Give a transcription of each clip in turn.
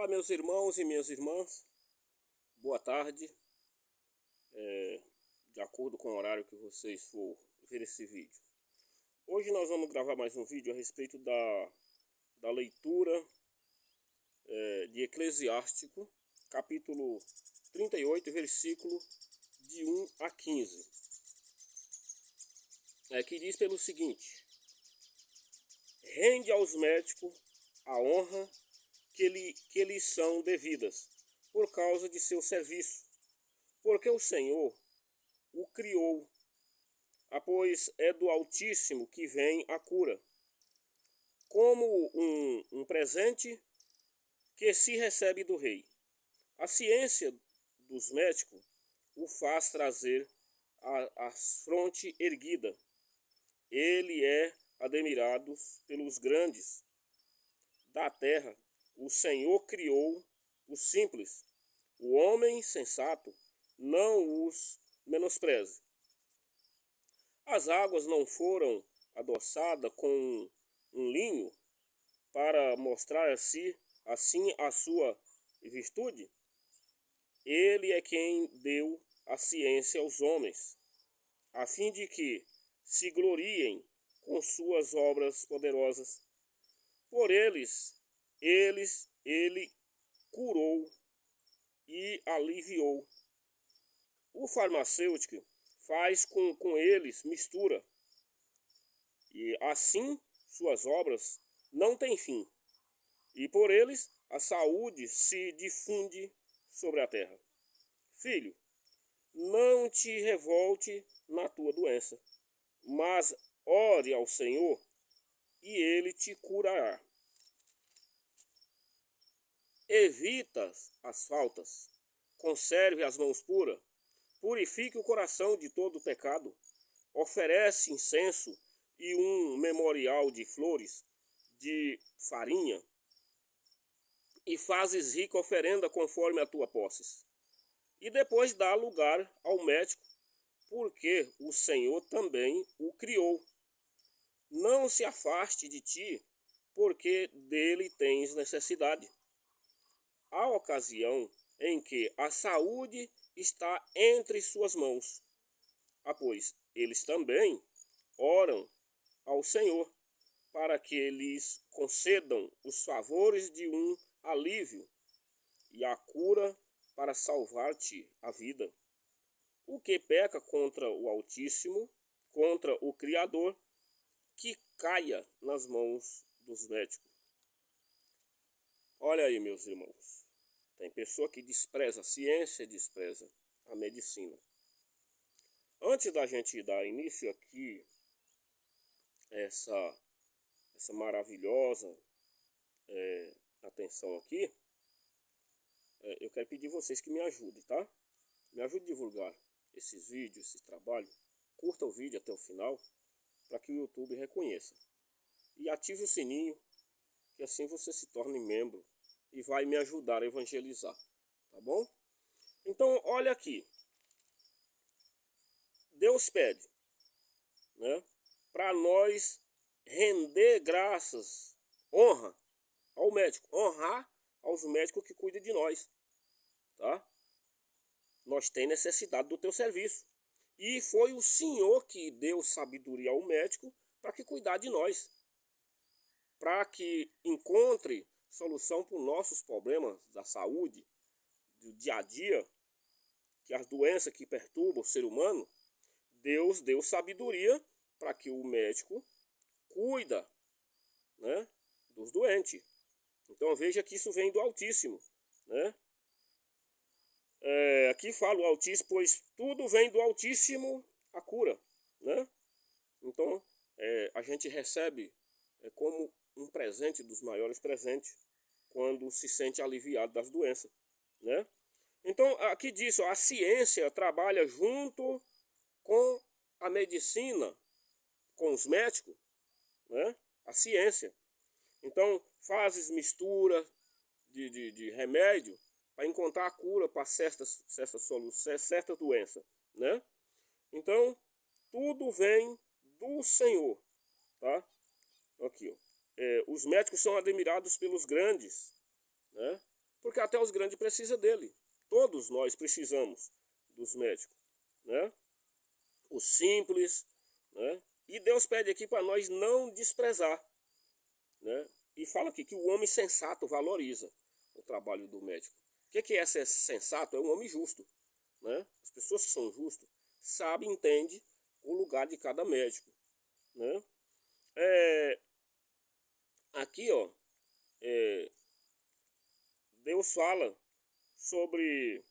Olá, meus irmãos e minhas irmãs, boa tarde. De acordo com o horário que vocês for ver esse vídeo. Hoje nós vamos gravar mais um vídeo a respeito da leitura de Eclesiástico, capítulo 38, versículo de 1 a 15. Que diz pelo seguinte: rende aos médicos a honra que lhes são devidas, por causa de seu serviço, porque o Senhor o criou, pois é do Altíssimo que vem a cura, como um presente que se recebe do rei. A ciência dos médicos o faz trazer a fronte erguida. Ele é admirado pelos grandes da terra. O Senhor criou os simples. O homem sensato não os menospreze. As águas não foram adoçadas com um linho para mostrar assim a sua virtude? Ele é quem deu a ciência aos homens, a fim de que se gloriem com suas obras poderosas. Por ele curou e aliviou. O farmacêutico faz com eles mistura, e assim suas obras não têm fim, e por eles a saúde se difunde sobre a terra. Filho, não te revolte na tua doença, mas ore ao Senhor e ele te curará. Evita as faltas, conserve as mãos puras, purifique o coração de todo pecado, oferece incenso e um memorial de flores, de farinha, e fazes rica oferenda conforme a tua posses. E depois dá lugar ao médico, porque o Senhor também o criou. Não se afaste de ti, porque dele tens necessidade. Há ocasião em que a saúde está entre suas mãos. Pois eles também oram ao Senhor, para que lhes concedam os favores de um alívio e a cura para salvar-te a vida. O que peca contra o Altíssimo, contra o Criador, que caia nas mãos dos médicos. Olha aí, meus irmãos, tem pessoa que despreza a ciência, despreza a medicina. Antes da gente dar início aqui, essa maravilhosa atenção aqui, eu quero pedir vocês que me ajudem, tá? Me ajude a divulgar esses vídeos, esse trabalho. Curta o vídeo até o final, para que o YouTube reconheça. E ative o sininho, que assim você se torne membro e vai me ajudar a evangelizar, tá bom? Então, olha aqui. Deus pede, né, para nós render graças, honra ao médico, honrar aos médicos que cuidam de nós, tá? Nós temos necessidade do teu serviço. E foi o Senhor que deu sabedoria ao médico para que cuidar de nós, para que encontre solução para os nossos problemas da saúde, do dia a dia, que as doenças que perturbam o ser humano. Deus deu sabedoria para que o médico cuida, né, dos doentes. Então veja que isso vem do Altíssimo, né? Aqui fala o Altíssimo, pois tudo vem do Altíssimo a cura, né? Então a gente recebe como um presente dos maiores presentes quando se sente aliviado das doenças, né? Então aqui diz, a ciência trabalha junto com a medicina, com os médicos, né? A ciência. Então fazes mistura de remédio para encontrar a cura para certa doença, né? Então tudo vem do Senhor, tá? Aqui, ó. Os médicos são admirados pelos grandes, né? porque até os grandes precisam dele. Todos nós precisamos dos médicos, né? Os simples, né? E Deus pede aqui para nós não desprezar, né? E fala aqui que o homem sensato valoriza o trabalho do médico. O que é ser sensato? É um homem justo, né? As pessoas que são justas sabem, entendem o lugar de cada médico, né? Aqui, ó, Deus fala sobre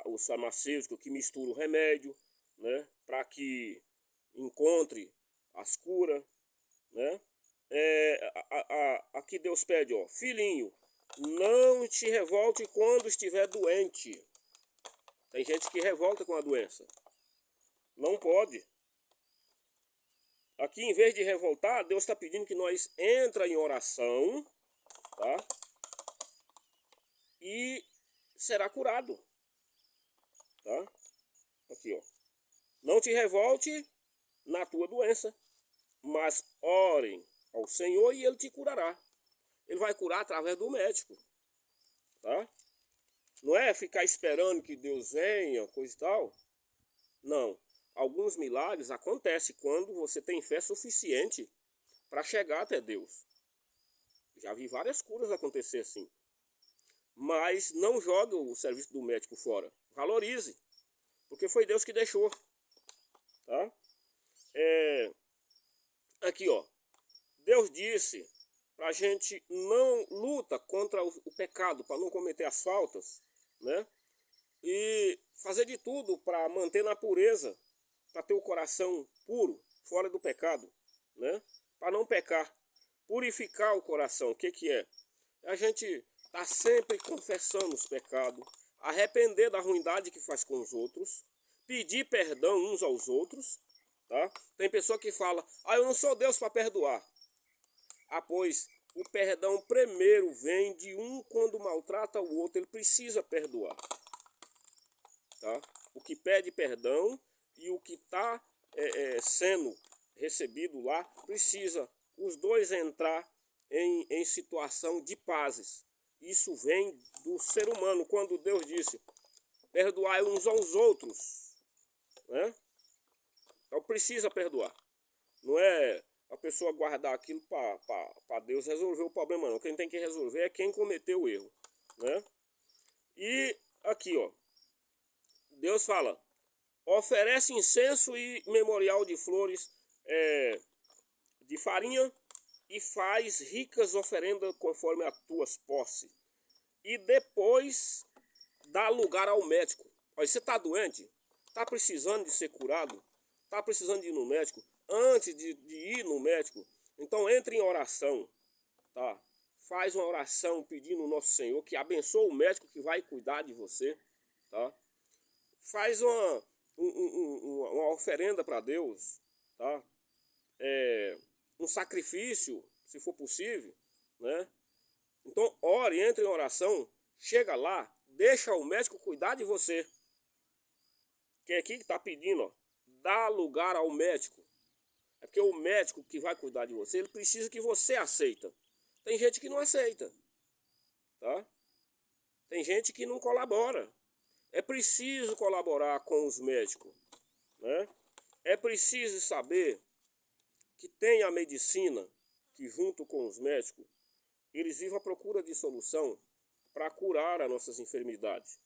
os farmacêuticos que misturam o remédio, né? Para que encontre as curas, né? Aqui Deus pede, ó, filhinho, não te revolte quando estiver doente. Tem gente que revolta com a doença. Não pode. Aqui, em vez de revoltar, Deus está pedindo que nós entra em oração, tá? E será curado, tá? Aqui, ó. Não te revolte na tua doença, mas orem ao Senhor e Ele te curará. Ele vai curar através do médico, tá? Não é ficar esperando que Deus venha, coisa e tal. Não. Alguns milagres acontecem quando você tem fé suficiente para chegar até Deus. Já vi várias curas acontecer assim. Mas não jogue o serviço do médico fora. Valorize. Porque foi Deus que deixou. Tá? Aqui, ó. Deus disse para a gente não luta contra o pecado, para não cometer as faltas, né? E fazer de tudo para manter na pureza, para ter o coração puro, fora do pecado, né? Para não pecar. Purificar o coração, o que é? A gente tá sempre confessando os pecados, arrepender da ruindade que faz com os outros, pedir perdão uns aos outros, tá? Tem pessoa que fala, eu não sou Deus para perdoar. Pois o perdão primeiro vem de um quando maltrata o outro, ele precisa perdoar, tá? O que pede perdão e o que está sendo recebido lá, precisa os dois entrar em situação de pazes. Isso vem do ser humano, quando Deus disse, perdoai uns aos outros, né? Então precisa perdoar. Não é a pessoa guardar aquilo para Deus resolver o problema, não. Quem tem que resolver é quem cometeu o erro, né? E aqui, ó, Deus fala, oferece incenso e memorial de flores de farinha e faz ricas oferendas conforme as tuas posses. E depois dá lugar ao médico. Olha, você está doente? Está precisando de ser curado? Está precisando de ir no médico? Antes de ir no médico, então entre em oração, tá? Faz uma oração pedindo ao nosso Senhor que abençoe o médico que vai cuidar de você, tá? Faz uma oferenda para Deus, tá? Um sacrifício, se for possível, né? Então ore, entre em oração, chega lá, deixa o médico cuidar de você. Que é aqui que está pedindo, ó, dá lugar ao médico. É porque o médico que vai cuidar de você, ele precisa que você aceita. Tem gente que não aceita, tá? Tem gente que não colabora. É preciso colaborar com os médicos, né? É preciso saber que tem a medicina que junto com os médicos, eles vivem à procura de solução para curar as nossas enfermidades,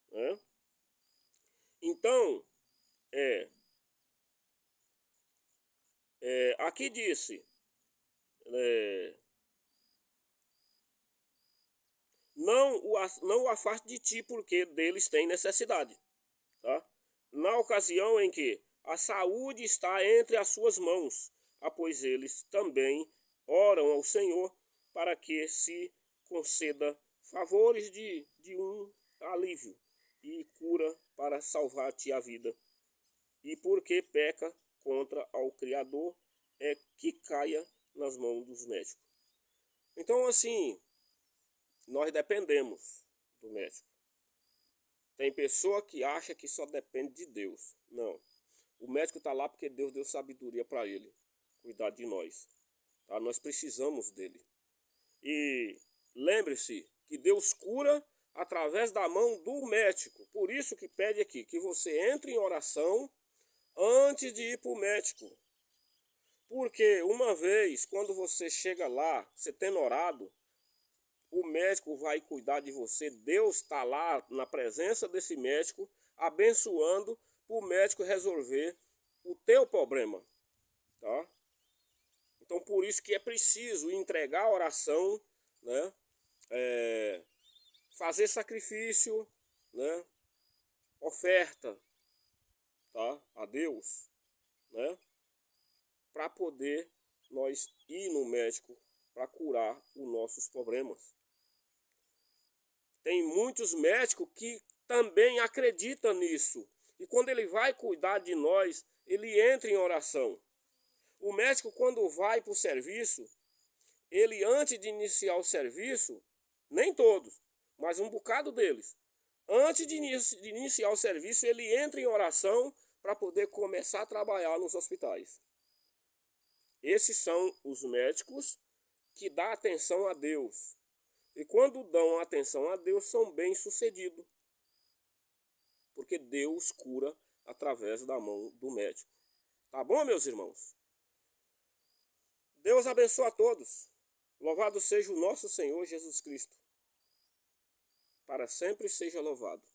né? Então, aqui disse, não o afaste de ti, porque deles tem necessidade, tá? Na ocasião em que a saúde está entre as suas mãos, pois eles também oram ao Senhor para que se conceda favores de um alívio e cura para salvar-te a vida. E porque peca contra ao Criador, é que caia nas mãos dos médicos. Então, assim, nós dependemos do médico. Tem pessoa que acha que só depende de Deus. Não. O médico está lá porque Deus deu sabedoria para ele cuidar de nós. Tá? Nós precisamos dele. E lembre-se que Deus cura através da mão do médico. Por isso que pede aqui que você entre em oração antes de ir para o médico. Porque uma vez, quando você chega lá, você tendo orado, o médico vai cuidar de você. Deus está lá na presença desse médico, abençoando para o médico resolver o teu problema. Tá? Então, por isso que é preciso entregar a oração, né? Fazer sacrifício, né? Oferta, tá? A Deus, né? Para poder nós ir no médico para curar os nossos problemas. Tem muitos médicos que também acreditam nisso. E quando ele vai cuidar de nós, ele entra em oração. O médico, quando vai para o serviço, ele antes de iniciar o serviço, nem todos, mas um bocado deles, antes de iniciar o serviço, ele entra em oração para poder começar a trabalhar nos hospitais. Esses são os médicos que dão atenção a Deus. E quando dão atenção a Deus, são bem-sucedidos. Porque Deus cura através da mão do médico. Tá bom, meus irmãos? Deus abençoe a todos. Louvado seja o nosso Senhor Jesus Cristo. Para sempre seja louvado.